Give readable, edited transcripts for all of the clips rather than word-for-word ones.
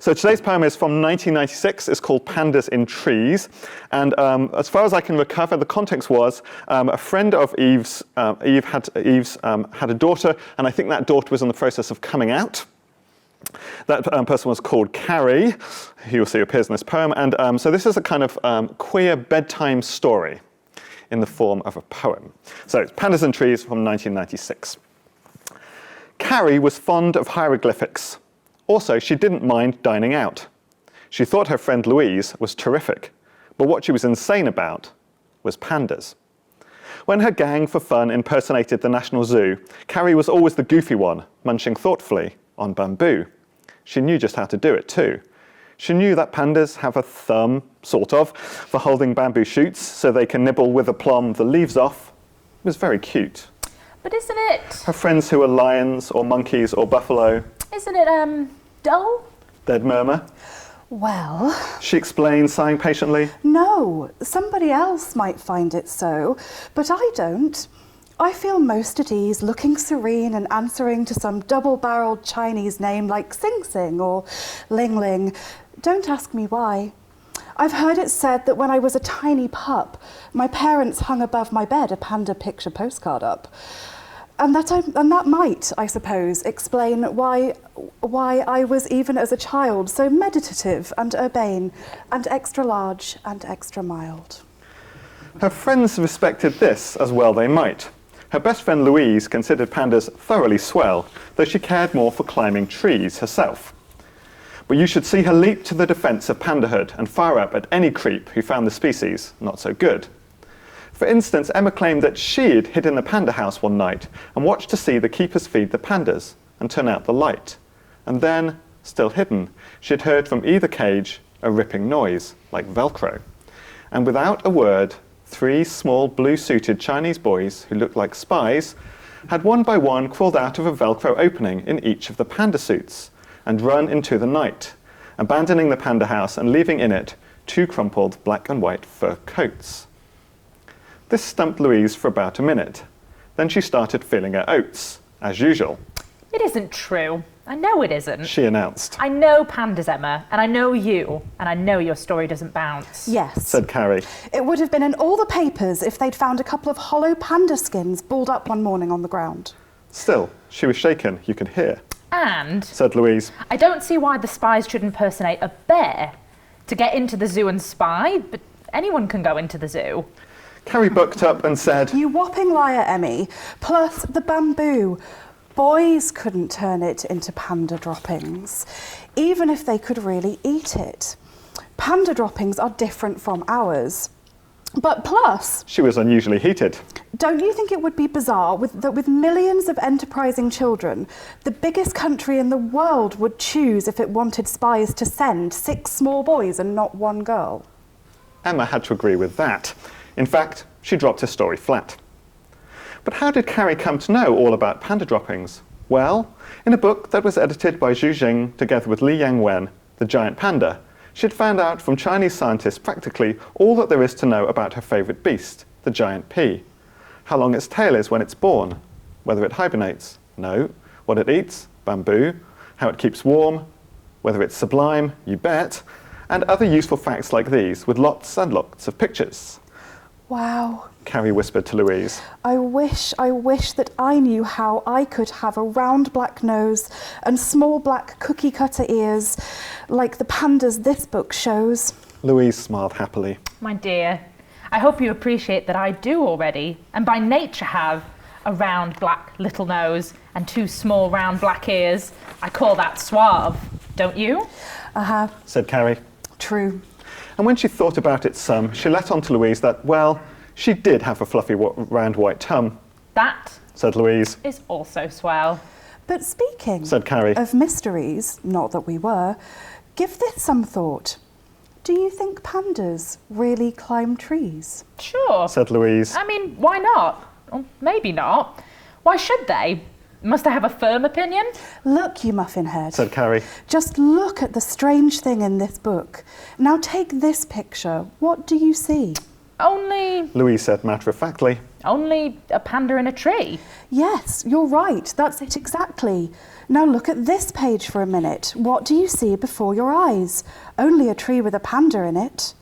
So today's poem is from 1996. It's called Pandas in Trees. And as far as I can recover, the context was a friend of Eve's, Eve had a daughter, and I think that daughter was in the process of coming out. That person was called Carrie, who you'll see appears in this poem. And so this is a kind of queer bedtime story in the form of a poem. So it's Pandas in Trees from 1996. Carrie was fond of hieroglyphics. Also, she didn't mind dining out. She thought her friend Louise was terrific, but what she was insane about was pandas. When her gang for fun impersonated the National Zoo, Carrie was always the goofy one, munching thoughtfully on bamboo. She knew just how to do it too. She knew that pandas have a thumb, sort of, for holding bamboo shoots so they can nibble with aplomb the leaves off. It was very cute. But isn't it... Her friends who were lions or monkeys or buffalo... Isn't it, dull? They'd murmur. Well... She explained, sighing patiently. No, somebody else might find it so, but I don't. I feel most at ease, looking serene and answering to some double-barreled Chinese name like Sing Sing or Ling Ling. Don't ask me why. I've heard it said that when I was a tiny pup, my parents hung above my bed a panda picture postcard up. And that might, I suppose, explain why I was, even as a child, so meditative and urbane and extra large and extra mild. Her friends respected this as well they might. Her best friend Louise considered pandas thoroughly swell, though she cared more for climbing trees herself. But you should see her leap to the defence of pandahood and fire up at any creep who found the species not so good. For instance, Emma claimed that she'd hid in the panda house one night and watched to see the keepers feed the pandas and turn out the light. And then, still hidden, she'd heard from either cage a ripping noise, like Velcro. And without a word, 3 small blue-suited Chinese boys who looked like spies had one by one crawled out of a Velcro opening in each of the panda suits and run into the night, abandoning the panda house and leaving in it 2 crumpled black and white fur coats. This stumped Louise for about a minute. Then she started feeling her oats, as usual. It isn't true. I know it isn't. She announced. I know pandas, Emma, and I know you, and I know your story doesn't bounce. Yes, said Carrie. It would have been in all the papers if they'd found a couple of hollow panda skins balled up one morning on the ground. Still, she was shaken, you could hear. And, said Louise, I don't see why the spies should impersonate a bear to get into the zoo and spy, but anyone can go into the zoo. Carrie bucked up and said, You whopping liar, Emmy. Plus the bamboo. Boys couldn't turn it into panda droppings, even if they could really eat it. Panda droppings are different from ours. But plus... She was unusually heated. Don't you think it would be bizarre that with millions of enterprising children, the biggest country in the world would choose if it wanted spies to send 6 small boys and not 1 girl? Emma had to agree with that. In fact, she dropped her story flat. But how did Carrie come to know all about panda droppings? Well, in a book that was edited by Zhu Jing together with Li Yangwen, The Giant Panda, she'd found out from Chinese scientists practically all that there is to know about her favourite beast, the giant pea. How long its tail is when it's born, whether it hibernates, no, what it eats, bamboo, how it keeps warm, whether it's sublime, you bet, and other useful facts like these with lots and lots of pictures. Wow. Carrie whispered to Louise. I wish that I knew how I could have a round black nose and small black cookie cutter ears like the pandas this book shows. Louise smiled happily. My dear, I hope you appreciate that I do already, and by nature have a round black little nose and 2 small round black ears. I call that suave, don't you? Said Carrie. True. And when she thought about it some, she let on to Louise that, well, she did have a fluffy round white tum. That, said Louise, is also swell. But speaking said Carrie, of mysteries, not that we were, give this some thought. Do you think pandas really climb trees? Sure, said Louise. I mean, why not? Or maybe not. Why should they? Must I have a firm opinion? Look, you muffin head, said Carrie. Just look at the strange thing in this book. Now take this picture. What do you see? Only... Louise said matter-of-factly. Only a panda in a tree. Yes, you're right. That's it exactly. Now look at this page for a minute. What do you see before your eyes? Only a tree with a panda in it.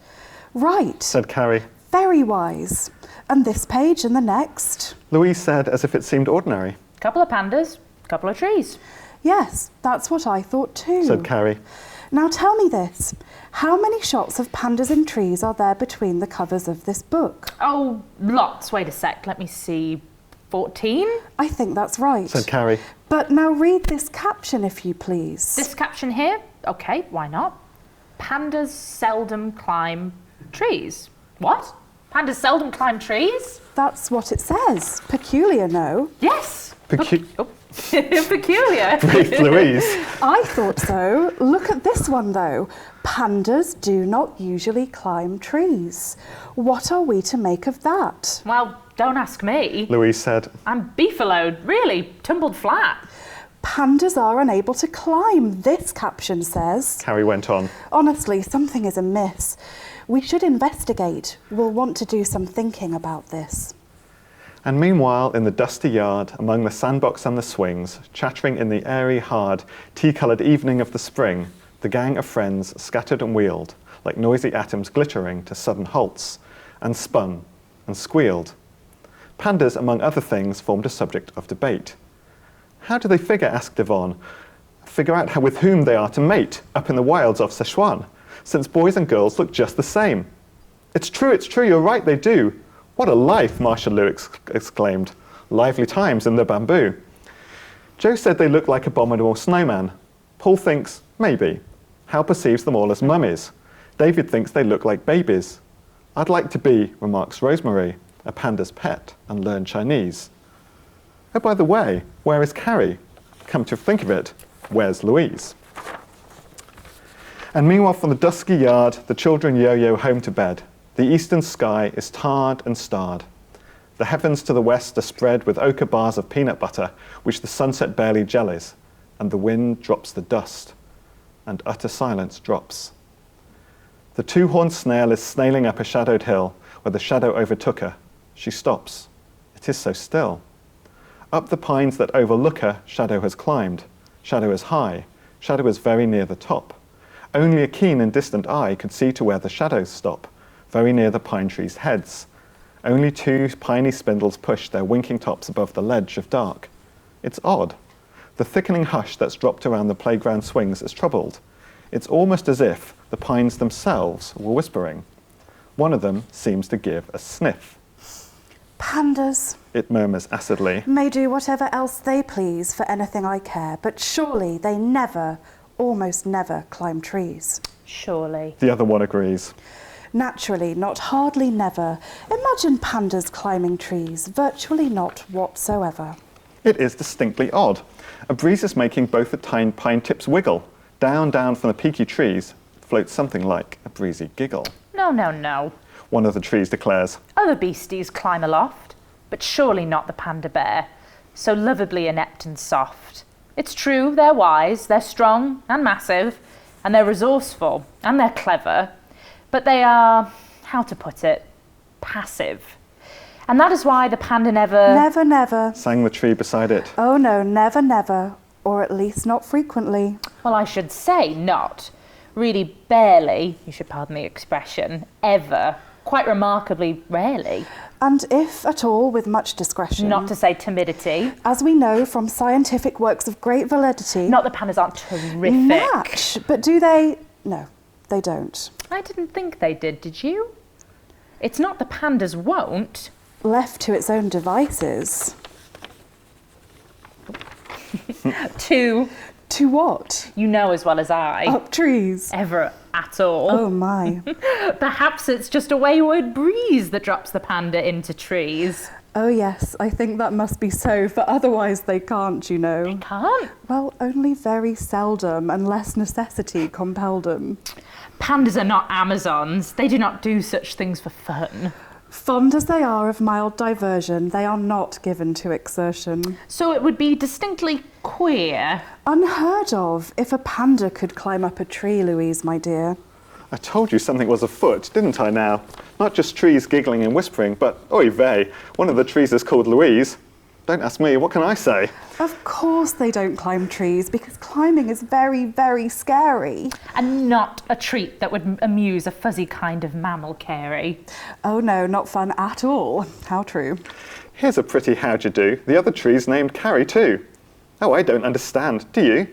Right. said Carrie. Very wise. And this page and the next? Louise said as if it seemed ordinary, Couple of pandas, couple of trees. Yes, that's what I thought too. said Carrie. Now tell me this. How many shots of pandas in trees are there between the covers of this book? Oh, lots. Wait a sec. Let me see. 14? I think that's right. Said Carrie. But now read this caption, if you please. This caption here? Okay, why not? Pandas seldom climb trees. What? Pandas seldom climb trees? That's what it says. Peculiar, no? Yes. Peculiar. Peculiar. Louise. I thought so. Look at this one, though. Pandas do not usually climb trees. What are we to make of that? Well, don't ask me. Louise said. I'm beefaloed, really, tumbled flat. Pandas are unable to climb, this caption says. Carrie went on. Honestly, something is amiss. We should investigate. We'll want to do some thinking about this. And meanwhile, in the dusty yard, among the sandbox and the swings, chattering in the airy, hard, tea-coloured evening of the spring, the gang of friends scattered and wheeled, like noisy atoms glittering to sudden halts, and spun, and squealed. Pandas, among other things, formed a subject of debate. How do they figure, asked Yvonne, figure out with whom they are to mate up in the wilds of Sichuan, since boys and girls look just the same? It's true, you're right, they do. What a life, Marshall Lew exclaimed. Lively times in the bamboo. Joe said they look like abominable snowman. Paul thinks, maybe. Hal perceives them all as mummies. David thinks they look like babies. I'd like to be, remarks Rosemary, a panda's pet and learn Chinese. Oh, by the way, where is Carrie? Come to think of it, where's Louise? And meanwhile, from the dusky yard, the children yo-yo home to bed. The eastern sky is tarred and starred. The heavens to the west are spread with ochre bars of peanut butter, which the sunset barely jellies, and the wind drops the dust, and utter silence drops. The two-horned snail is snailing up a shadowed hill, where the shadow overtook her. She stops. It is so still. Up the pines that overlook her, shadow has climbed. Shadow is high. Shadow is very near the top. Only a keen and distant eye could see to where the shadows stop, very near the pine trees' heads. Only two piney spindles push their winking tops above the ledge of dark. It's odd. The thickening hush that's dropped around the playground swings is troubled. It's almost as if the pines themselves were whispering. One of them seems to give a sniff. Pandas It murmurs acidly. may do whatever else they please for anything I care, but surely they never, almost never, climb trees. Surely. The other one agrees. Naturally, not hardly never. Imagine pandas climbing trees, virtually not whatsoever. It is distinctly odd. A breeze is making both the pine tips wiggle. Down, down from the peaky trees floats something like a breezy giggle. No, no, no. One of the trees declares. Other beasties climb aloft, but surely not the panda bear, so lovably inept and soft. It's true, they're wise, they're strong and massive, and they're resourceful, and they're clever, but they are, how to put it, passive. And that is why the panda never... Never, never. Sang the tree beside it. Oh no, never, never. Or at least not frequently. Well, I should say not. Really barely, you should pardon the expression, ever. Quite remarkably rarely. And if at all, with much discretion. Not to say timidity. As we know from scientific works of great validity. Not that pandas aren't terrific. Match. But do they? No, they don't. I didn't think they did you? It's not the pandas won't. Left to its own devices. To what? you know as well as I. Up trees. Ever at all. Oh my. Perhaps it's just a wayward breeze that drops the panda into trees. Oh yes, I think that must be so, for otherwise they can't, you know. Can't. Well, only very seldom, unless necessity compelled them. Pandas are not Amazons. They do not do such things for fun. Fond as they are of mild diversion, they are not given to exertion. So it would be distinctly queer. Unheard of, if a panda could climb up a tree, Louise, my dear. I told you something was afoot, didn't I now? Not just trees giggling and whispering, but oy vey, one of the trees is called Louise. Don't ask me, what can I say? Of course they don't climb trees, because climbing is very, very scary. And not a treat that would amuse a fuzzy kind of mammal, Carey. Oh no, not fun at all. How true. Here's a pretty how'd you do. The other tree's named Carrie too. Oh, I don't understand, do you?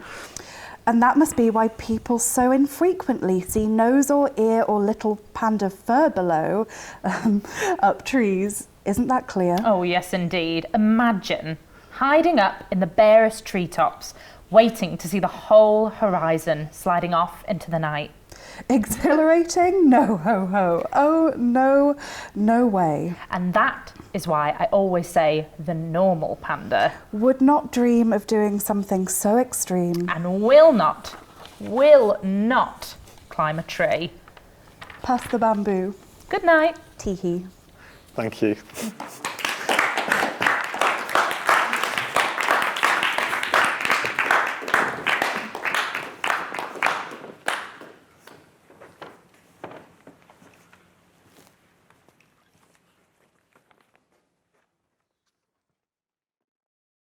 And that must be why people so infrequently see nose or ear or little panda fur below up trees. Isn't that clear? Oh, yes, indeed. Imagine hiding up in the barest treetops, waiting to see the whole horizon sliding off into the night. Exhilarating? No, ho, ho. Oh, no, no way. And that is why I always say the normal panda. Would not dream of doing something so extreme. And will not climb a tree. Pass the bamboo. Good night. Teehee. Thank you.